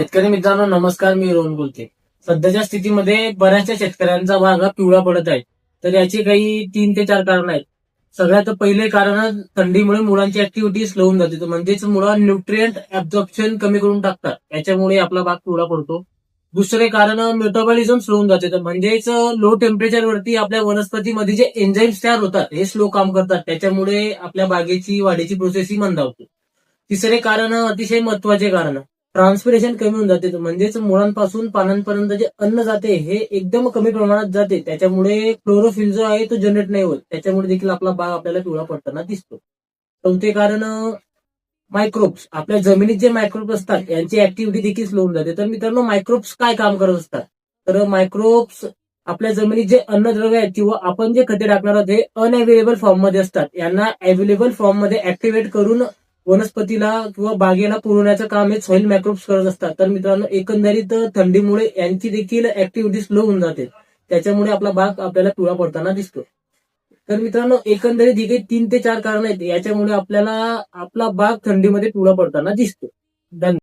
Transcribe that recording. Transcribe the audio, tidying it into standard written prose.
शेतकरी मित्रांनो नमस्कार, मी रोहन बोलते. सध्याच्या स्थितीमध्ये बऱ्याचशा शेतकऱ्यांचा भाग हा पिवळा पडत आहे. तर याची काही 3 ते 4 कारण आहेत. सगळ्यात पहिले कारण थंडीमुळे मुळांची ऍक्टिव्हिटी स्लो होऊन जाते. म्हणजेच मुळं न्यूट्रिएंट ऍब्झॉर्प्शन कमी करून टाकतात. याच्यामुळे आपला भाग पिवळा पडतो. दुसरे कारण मेटाबॉलिझम स्लो होऊन जाते. तर म्हणजेच लो टेम्परेचरवरती आपल्या वनस्पतीमध्ये जे एन्झाईम्स तयार होतात हे स्लो काम करतात. त्याच्यामुळे आपल्या बागेची वाढीची प्रोसेस ही मंदावते. तिसरे कारण अतिशय महत्वाचे कारण ट्रान्सपिरेशन कमी होऊन जाते. म्हणजेच मुळांपासून पानांपर्यंत जे अन्न जाते हे एकदम कमी प्रमाणात जाते. त्याच्यामुळे क्लोरोफिल जो आहे तो जनरेट नाही होत. त्याच्यामुळे देखील आपला बाग आपल्याला पिवळा पडताना दिसतो. चौथे कारण मायक्रोब्स. आपल्या जमिनीत जे मायक्रोब्स असतात यांची ऍक्टिव्हिटी देखील स्लो होऊन जाते. तर मित्रांनो, मायक्रोब्स काय काम करत असतात? तर मायक्रोब्स आपल्या जमिनीत जे अन्नद्रव्य आहेत किंवा आपण जे खते टाकणार आहोत हे अनअवेलेबल फॉर्म मध्ये असतात. यांना अवेलेबल फॉर्म मध्ये ऍक्टिव्हेट करून वनस्पतीला किंवा बागेला पुरवण्याचं काम हे सॉइल मायक्रोब्स करत असतात. तर मित्रांनो, एकंदरीत थंडीमुळे यांची देखील ऍक्टिव्हिटी स्लो होऊन जाते. त्याच्यामुळे आपला बाग आपल्याला पिवळा पडताना दिसतो. तर मित्रांनो, एकंदरीत ही काही 3 ते 4 कारण आहेत. याच्यामुळे आपल्याला आपला बाग थंडीमध्ये पिवळा पडताना दिसतो. धन्यवाद.